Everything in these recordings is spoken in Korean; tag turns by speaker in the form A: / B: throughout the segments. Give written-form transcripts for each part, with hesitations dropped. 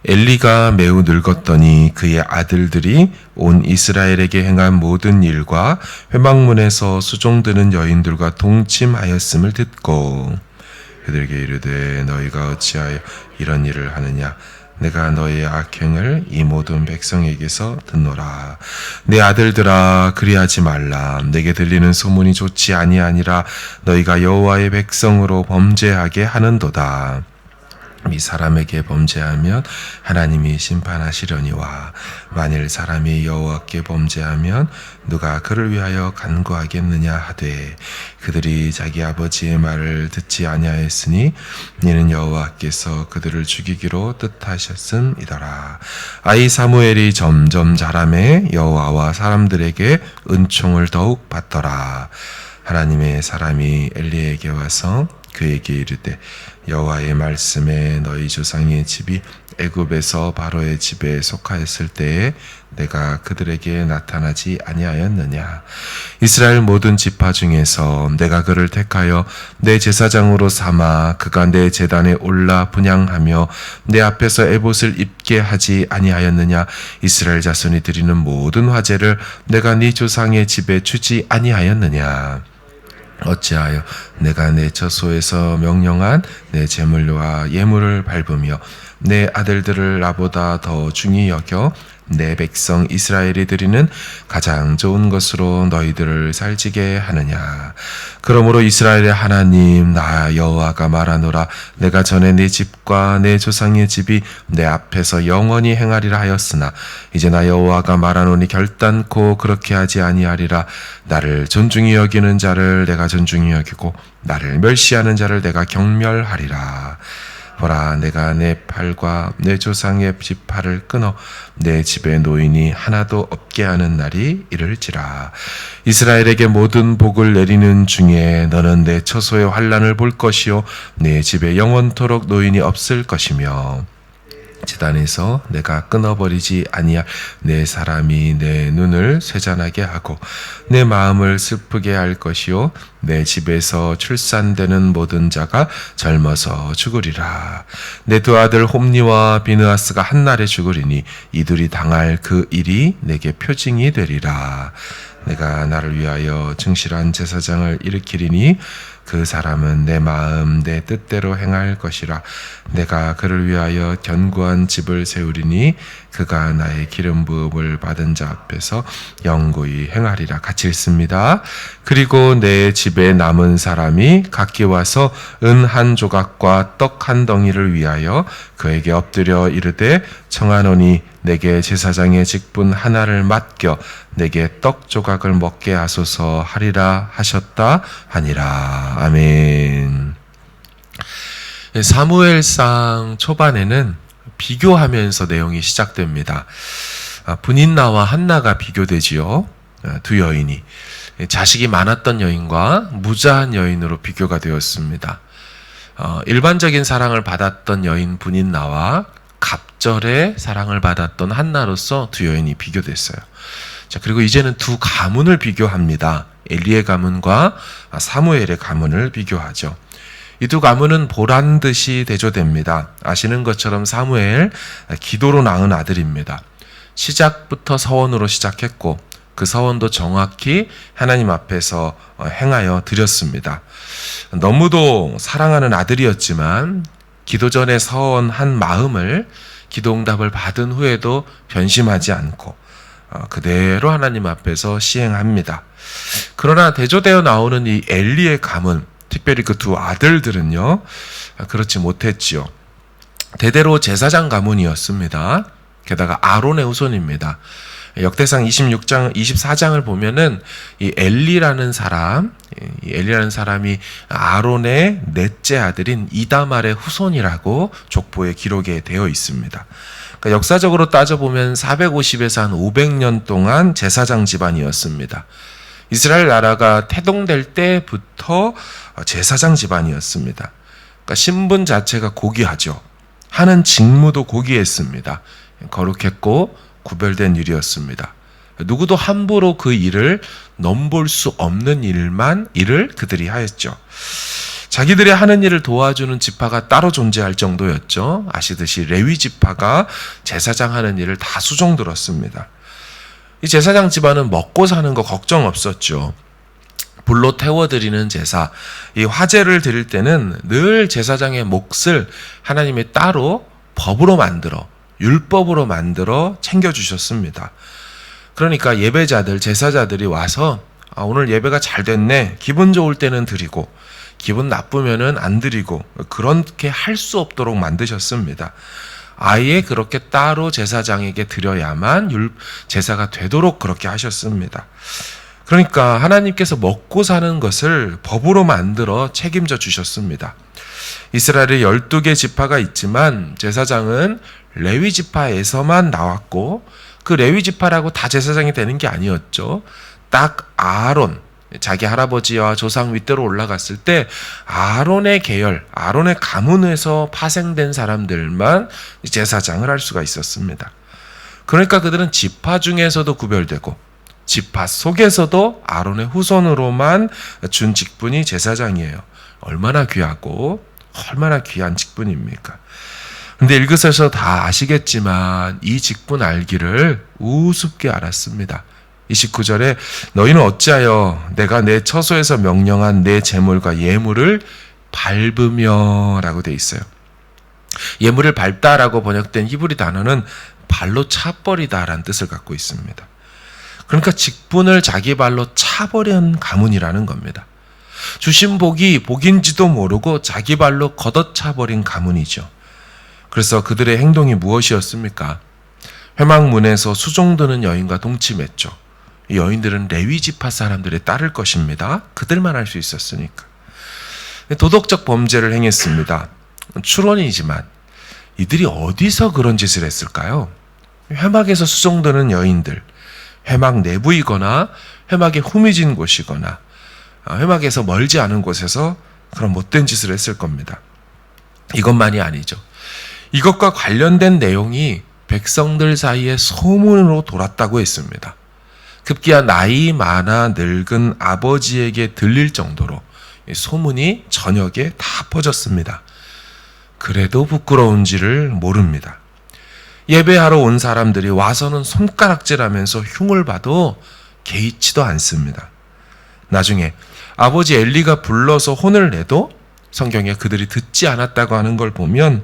A: 엘리가 매우 늙었더니 그의 아들들이 온 이스라엘에게 행한 모든 일과 회막문에서 수종드는 여인들과 동침하였음을 듣고 그들에게 이르되 너희가 어찌하여 이런 일을 하느냐 내가 너희의 악행을 이 모든 백성에게서 듣노라. 내 아들들아 그리하지 말라. 내게 들리는 소문이 좋지 아니하니라. 너희가 여호와의 백성으로 범죄하게 하는도다. 이 사람에게 범죄하면 하나님이 심판하시려니와 만일 사람이 여호와께 범죄하면 누가 그를 위하여 간구하겠느냐 하되 그들이 자기 아버지의 말을 듣지 아니하였으니 이는 여호와께서 그들을 죽이기로 뜻하셨음이더라. 아이 사무엘이 점점 자라매 여호와와 사람들에게 은총을 더욱 받더라. 하나님의 사람이 엘리에게 와서 그에게 이르되 여호와의 말씀에 너희 조상의 집이 애굽에서 바로의 집에 속하였을 때에 내가 그들에게 나타나지 아니하였느냐. 이스라엘 모든 지파 중에서 내가 그를 택하여 내 제사장으로 삼아 그가 내 제단에 올라 분향하며 내 앞에서 에봇을 입게 하지 아니하였느냐. 이스라엘 자손이 드리는 모든 화제를 내가 네 조상의 집에 주지 아니하였느냐. 어찌하여 내가 내 처소에서 명령한 내 제물과 예물을 밟으며 내 아들들을 나보다 더 중히 여겨 내 백성 이스라엘이 드리는 가장 좋은 것으로 너희들을 살찌게 하느냐. 그러므로 이스라엘의 하나님 나 여호와가 말하노라. 내가 전에 내 집과 내 조상의 집이 내 앞에서 영원히 행하리라 하였으나 이제 나 여호와가 말하노니 결단코 그렇게 하지 아니하리라. 나를 존중히 여기는 자를 내가 존중히 여기고 나를 멸시하는 자를 내가 경멸하리라. 보라 내가 내 팔과 내 조상의 지팔을 끊어 내 집에 노인이 하나도 없게 하는 날이 이를지라. 이스라엘에게 모든 복을 내리는 중에 너는 내 처소의 환난을 볼 것이요 내 집에 영원토록 노인이 없을 것이며 제단에서 내가 끊어버리지 아니할 내 사람이 내 눈을 쇠잔하게 하고 내 마음을 슬프게 할 것이요 내 집에서 출산되는 모든 자가 젊어서 죽으리라. 내 두 아들 홈니와 비느하스가 한날에 죽으리니 이들이 당할 그 일이 내게 표징이 되리라. 내가 나를 위하여 증실한 제사장을 일으키리니 그 사람은 내 마음 내 뜻대로 행할 것이라. 내가 그를 위하여 견고한 집을 세우리니 그가 나의 기름 부음을 받은 자 앞에서 영구히 행하리라. 같이 읽습니다. 그리고 내 집에 남은 사람이 각기 와서 은 한 조각과 떡 한 덩이를 위하여 그에게 엎드려 이르되 청하노니 내게 제사장의 직분 하나를 맡겨 내게 떡 조각을 먹게 하소서 하리라 하셨다 하니라. 아멘. 사무엘상 초반에는 비교하면서 내용이 시작됩니다. 브닌나와 한나가 비교되지요. 두 여인이 자식이 많았던 여인과 무자한 여인으로 비교가 되었습니다. 일반적인 사랑을 받았던 여인 브닌나와 갑절의 사랑을 받았던 한나로서 두 여인이 비교됐어요. 자, 그리고 이제는 두 가문을 비교합니다. 엘리의 가문과 사무엘의 가문을 비교하죠. 이 두 가문은 보란 듯이 대조됩니다. 아시는 것처럼 사무엘 기도로 낳은 아들입니다. 시작부터 서원으로 시작했고 그 서원도 정확히 하나님 앞에서 행하여 드렸습니다. 너무도 사랑하는 아들이었지만 기도 전에 서원한 마음을 기도응답을 받은 후에도 변심하지 않고 그대로 하나님 앞에서 시행합니다. 그러나 대조되어 나오는 이 엘리의 가문, 특별히 그 두 아들들은요, 그렇지 못했지요. 대대로 제사장 가문이었습니다. 게다가 아론의 후손입니다. 역대상 24장을 보면은 이 엘리라는 사람이 아론의 넷째 아들인 이다말의 후손이라고 족보에 기록이 되어 있습니다. 그러니까 역사적으로 따져보면 450에서 한 500년 동안 제사장 집안이었습니다. 이스라엘 나라가 태동될 때부터 제사장 집안이었습니다. 그러니까 신분 자체가 고귀하죠. 하는 직무도 고귀했습니다. 거룩했고 구별된 일이었습니다. 누구도 함부로 그 일을 넘볼 수 없는 일을 그들이 하였죠. 자기들의 하는 일을 도와주는 지파가 따로 존재할 정도였죠. 아시듯이 레위 지파가 제사장 하는 일을 다 수종들었습니다. 이 제사장 집안은 먹고 사는 거 걱정 없었죠. 불로 태워드리는 제사, 이 화제를 드릴 때는 늘 제사장의 몫을 하나님이 따로 법으로 만들어, 율법으로 만들어 챙겨주셨습니다. 그러니까 예배자들, 제사자들이 와서 오늘 예배가 잘 됐네, 기분 좋을 때는 드리고 기분 나쁘면은 안 드리고, 그렇게 할 수 없도록 만드셨습니다. 아예 그렇게 따로 제사장에게 드려야만 제사가 되도록 그렇게 하셨습니다. 그러니까 하나님께서 먹고 사는 것을 법으로 만들어 책임져 주셨습니다. 이스라엘에 12개 지파가 있지만 제사장은 레위 지파에서만 나왔고, 그 레위 지파라고 다 제사장이 되는 게 아니었죠. 딱 아론, 자기 할아버지와 조상 윗대로 올라갔을 때 아론의 계열, 아론의 가문에서 파생된 사람들만 제사장을 할 수가 있었습니다. 그러니까 그들은 지파 중에서도 구별되고 지파 속에서도 아론의 후손으로만 준 직분이 제사장이에요. 얼마나 귀하고 얼마나 귀한 직분입니까? 근데 읽으셔서 다 아시겠지만 이 직분 알기를 우습게 알았습니다. 29절에 너희는 어찌하여 내가 내 처소에서 명령한 내 제물과 예물을 밟으며 라고 돼 있어요. 예물을 밟다라고 번역된 히브리 단어는 발로 차버리다라는 뜻을 갖고 있습니다. 그러니까 직분을 자기 발로 차버린 가문이라는 겁니다. 주신 복이 복인지도 모르고 자기 발로 걷어차버린 가문이죠. 그래서 그들의 행동이 무엇이었습니까? 회막문에서 수종드는 여인과 동침했죠. 이 여인들은 레위 지파 사람들에 따를 것입니다. 그들만 할 수 있었으니까. 도덕적 범죄를 행했습니다. 추론이지만 이들이 어디서 그런 짓을 했을까요? 회막에서 수종드는 여인들, 회막 내부이거나 회막에 후미진 곳이거나 회막에서 멀지 않은 곳에서 그런 못된 짓을 했을 겁니다. 이것만이 아니죠. 이것과 관련된 내용이 백성들 사이에 소문으로 돌았다고 했습니다. 급기야 나이 많아 늙은 아버지에게 들릴 정도로 소문이 전역에 다 퍼졌습니다. 그래도 부끄러운지를 모릅니다. 예배하러 온 사람들이 와서는 손가락질하면서 흉을 봐도 개의치도 않습니다. 나중에 아버지 엘리가 불러서 혼을 내도 성경에 그들이 듣지 않았다고 하는 걸 보면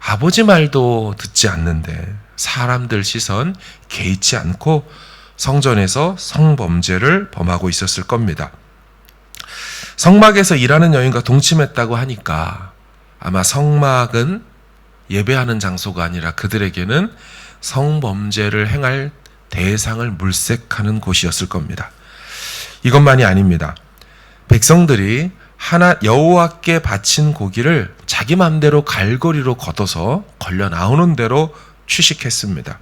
A: 아버지 말도 듣지 않는데 사람들 시선 개의치 않고 성전에서 성범죄를 범하고 있었을 겁니다. 성막에서 일하는 여인과 동침했다고 하니까 아마 성막은 예배하는 장소가 아니라 그들에게는 성범죄를 행할 대상을 물색하는 곳이었을 겁니다. 이것만이 아닙니다. 백성들이 여호와께 바친 고기를 자기 맘대로 갈고리로 걷어서 걸려 나오는 대로 취식했습니다.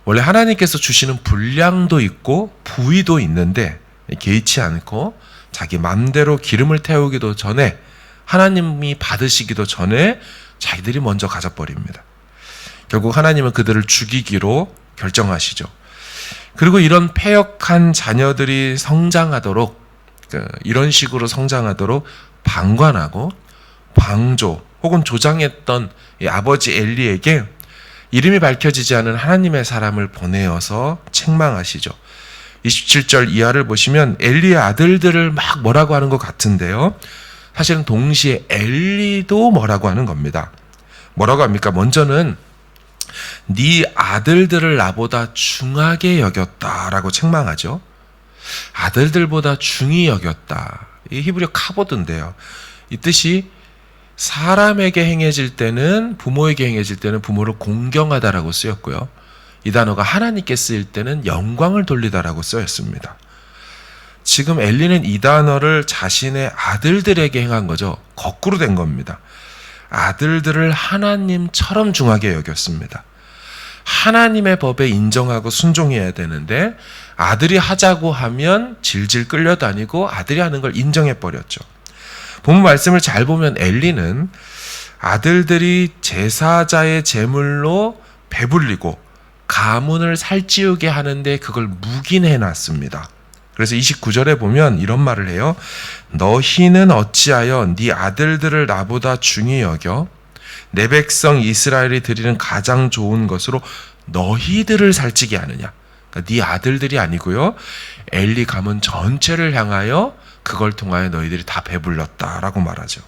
A: 원래 하나님께서 주시는 분량도 있고 부위도 있는데 개의치 않고 자기 맘대로 기름을 태우기도 전에, 하나님이 받으시기도 전에 자기들이 먼저 가져버립니다. 결국 하나님은 그들을 죽이기로 결정하시죠. 그리고 이런 패역한 자녀들이 성장하도록, 이런 식으로 성장하도록 방관하고 방조 혹은 조장했던 이 아버지 엘리에게 이름이 밝혀지지 않은 하나님의 사람을 보내어서 책망하시죠. 27절 이하를 보시면 엘리의 아들들을 막 뭐라고 하는 것 같은데요. 사실은 동시에 엘리도 뭐라고 하는 겁니다. 뭐라고 합니까? 먼저는 네 아들들을 나보다 중하게 여겼다라고 책망하죠. 아들들보다 중히 여겼다. 이 히브리어 카보드인데요. 이 뜻이 사람에게 행해질 때는, 부모에게 행해질 때는 부모를 공경하다라고 쓰였고요. 이 단어가 하나님께 쓰일 때는 영광을 돌리다라고 쓰였습니다. 지금 엘리는 이 단어를 자신의 아들들에게 행한 거죠. 거꾸로 된 겁니다. 아들들을 하나님처럼 중하게 여겼습니다. 하나님의 법에 인정하고 순종해야 되는데 아들이 하자고 하면 질질 끌려다니고 아들이 하는 걸 인정해버렸죠. 본문 말씀을 잘 보면 엘리는 아들들이 제사자의 제물로 배불리고 가문을 살찌우게 하는데 그걸 묵인해놨습니다. 그래서 29절에 보면 이런 말을 해요. 너희는 어찌하여 네 아들들을 나보다 중히 여겨 내 백성 이스라엘이 드리는 가장 좋은 것으로 너희들을 살찌게 하느냐. 그러니까 네 아들들이 아니고요. 엘리 가문 전체를 향하여 그걸 통하여 너희들이 다 배불렀다라고 말하죠.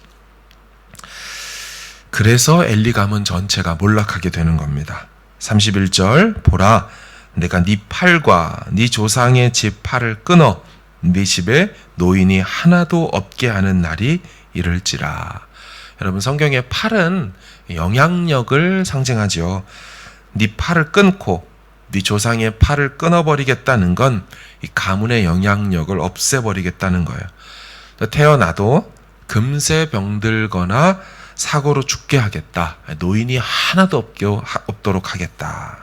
A: 그래서 엘리 가문 전체가 몰락하게 되는 겁니다. 31절 보라 내가 네 팔과 네 조상의 집 팔을 끊어 네 집에 노인이 하나도 없게 하는 날이 이를지라. 여러분 성경의 팔은 영향력을 상징하지요. 네 팔을 끊고 네 조상의 팔을 끊어버리겠다는 건 이 가문의 영향력을 없애버리겠다는 거예요. 태어나도 금세 병들거나 사고로 죽게 하겠다. 노인이 하나도 없도록 하겠다.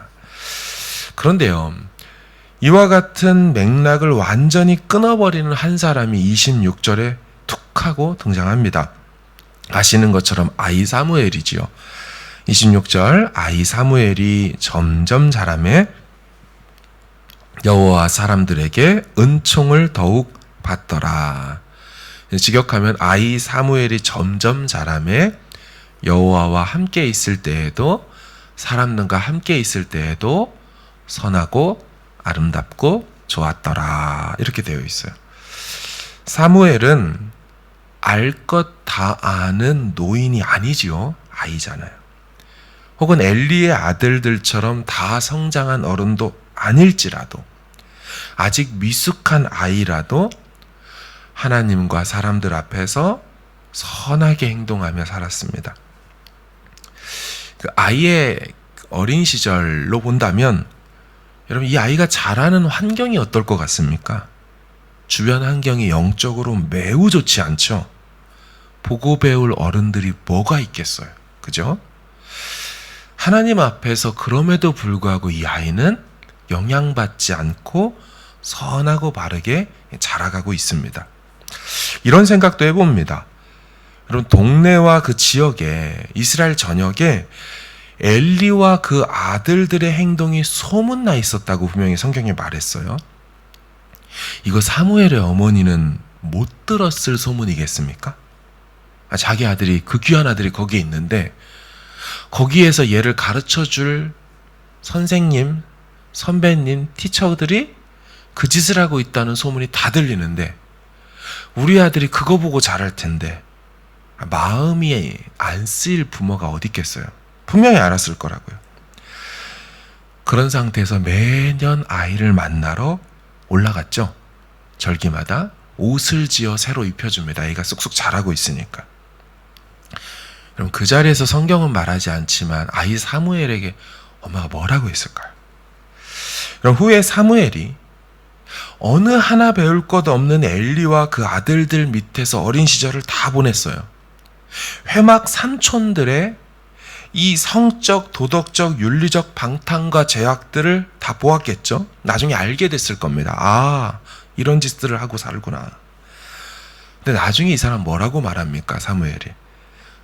A: 그런데요, 이와 같은 맥락을 완전히 끊어버리는 한 사람이 26절에 툭 하고 등장합니다. 아시는 것처럼 아이 사무엘이지요. 26절 아이 사무엘이 점점 자라매 여호와 사람들에게 은총을 더욱 받더라. 직역하면 아이 사무엘이 점점 자라매 여호와와 함께 있을 때에도 사람들과 함께 있을 때에도 선하고 아름답고 좋았더라. 이렇게 되어 있어요. 사무엘은 알 것 다 아는 노인이 아니지요. 아이잖아요. 혹은 엘리의 아들들처럼 다 성장한 어른도 아닐지라도 아직 미숙한 아이라도 하나님과 사람들 앞에서 선하게 행동하며 살았습니다. 그 아이의 어린 시절로 본다면 여러분 이 아이가 자라는 환경이 어떨 것 같습니까? 주변 환경이 영적으로 매우 좋지 않죠. 보고 배울 어른들이 뭐가 있겠어요. 그죠? 하나님 앞에서 그럼에도 불구하고 이 아이는 영향받지 않고 선하고 바르게 자라가고 있습니다. 이런 생각도 해봅니다. 여러분 동네와 그 지역에 이스라엘 전역에 엘리와 그 아들들의 행동이 소문나 있었다고 분명히 성경에 말했어요. 이거 사무엘의 어머니는 못 들었을 소문이겠습니까? 자기 아들이 그 귀한 아들이 거기에 있는데 거기에서 얘를 가르쳐줄 선생님, 선배님, 티처들이 그 짓을 하고 있다는 소문이 다 들리는데 우리 아들이 그거 보고 자랄 텐데 마음이 안 쓰일 부모가 어디 있겠어요? 분명히 알았을 거라고요. 그런 상태에서 매년 아이를 만나러 올라갔죠. 절기마다 옷을 지어 새로 입혀줍니다. 아이가 쑥쑥 자라고 있으니까. 그럼 그 자리에서 성경은 말하지 않지만 아이 사무엘에게 엄마가 뭐라고 했을까요? 그럼 후에 사무엘이 어느 하나 배울 것 없는 엘리와 그 아들들 밑에서 어린 시절을 다 보냈어요. 회막 삼촌들의 이 성적, 도덕적, 윤리적 방탕과 제약들을 다 보았겠죠. 나중에 알게 됐을 겁니다. 아, 이런 짓들을 하고 살구나. 근데 나중에 이 사람 뭐라고 말합니까? 사무엘이.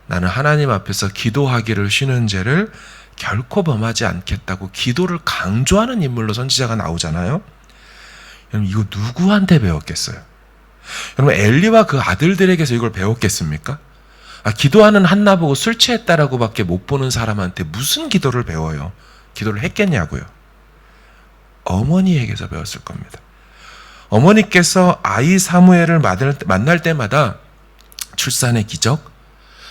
A: 나는 하나님 앞에서 기도하기를 쉬는 죄를 결코 범하지 않겠다고 기도를 강조하는 인물로 선지자가 나오잖아요. 여러분 이거 누구한테 배웠겠어요? 여러분 엘리와 그 아들들에게서 이걸 배웠겠습니까? 기도하는 한나 보고 술 취했다라고 밖에 못 보는 사람한테 무슨 기도를 배워요? 기도를 했겠냐고요? 어머니에게서 배웠을 겁니다. 어머니께서 아이 사무엘을 만날 때마다 출산의 기적,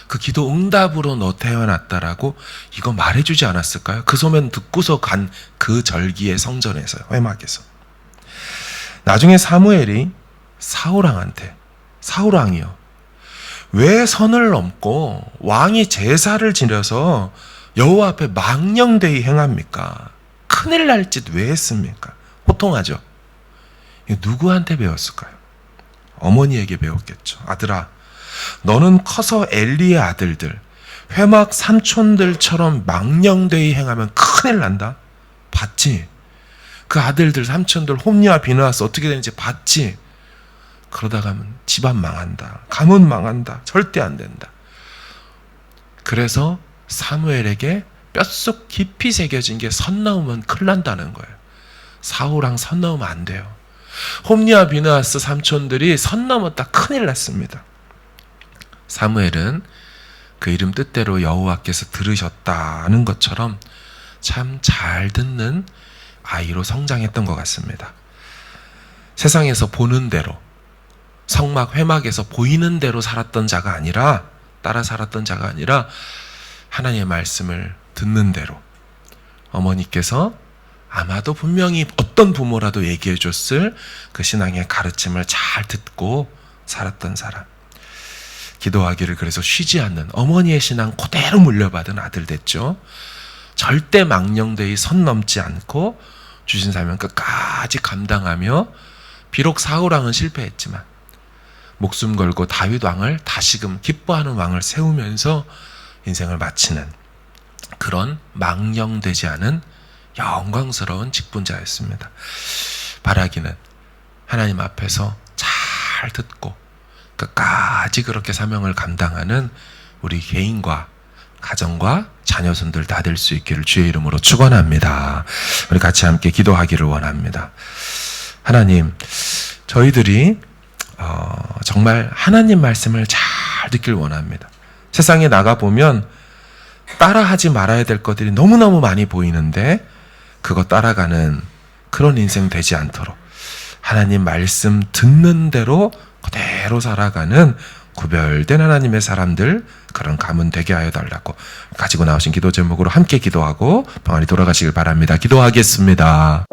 A: 그 기도 응답으로 너 태어났다라고 이거 말해주지 않았을까요? 그 소문 듣고서 간 그 절기의 성전에서요, 회막에서. 나중에 사무엘이 사울왕이요. 왜 선을 넘고 왕이 제사를 지려서 여호와 앞에 망령되이 행합니까? 큰일 날 짓 왜 했습니까? 호통하죠. 이거 누구한테 배웠을까요? 어머니에게 배웠겠죠. 아들아, 너는 커서 엘리의 아들들, 회막 삼촌들처럼 망령되이 행하면 큰일 난다. 봤지? 그 아들들, 삼촌들, 홈리와 비느하스 어떻게 되는지 봤지? 그러다 가면 집안 망한다. 가문 망한다. 절대 안 된다. 그래서 사무엘에게 뼛속 깊이 새겨진 게 선 넘으면 큰일 난다는 거예요. 사울왕 선 넘으면 안 돼요. 홈리와 비느하스 삼촌들이 선 넘었다 큰일 났습니다. 사무엘은 그 이름 뜻대로 여호와께서 들으셨다는 것처럼 참 잘 듣는 아이로 성장했던 것 같습니다. 세상에서 보는 대로, 성막 회막에서 보이는 대로 살았던 자가 아니라, 따라 살았던 자가 아니라 하나님의 말씀을 듣는 대로, 어머니께서 아마도 분명히 어떤 부모라도 얘기해 줬을 그 신앙의 가르침을 잘 듣고 살았던 사람. 기도하기를 그래서 쉬지 않는 어머니의 신앙 그대로 물려받은 아들 됐죠. 절대 망령되이 선 넘지 않고 주신 사명 끝까지 감당하며 비록 사울왕은 실패했지만 목숨 걸고 다윗 왕을 다시금 기뻐하는 왕을 세우면서 인생을 마치는 그런 망령되지 않은 영광스러운 직분자였습니다. 바라기는 하나님 앞에서 잘 듣고 끝까지 그렇게 사명을 감당하는 우리 개인과 가정과 자녀손들 다 될 수 있기를 주의 이름으로 축원합니다. 우리 같이 함께 기도하기를 원합니다. 하나님, 저희들이 정말 하나님 말씀을 잘 듣길 원합니다. 세상에 나가보면 따라하지 말아야 될 것들이 너무너무 많이 보이는데 그거 따라가는 그런 인생 되지 않도록 하나님 말씀 듣는 대로 그대로 살아가는 구별된 하나님의 사람들, 그런 가문 되게 하여 달라고 가지고 나오신 기도 제목으로 함께 기도하고 평안히 돌아가시길 바랍니다. 기도하겠습니다.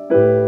A: 주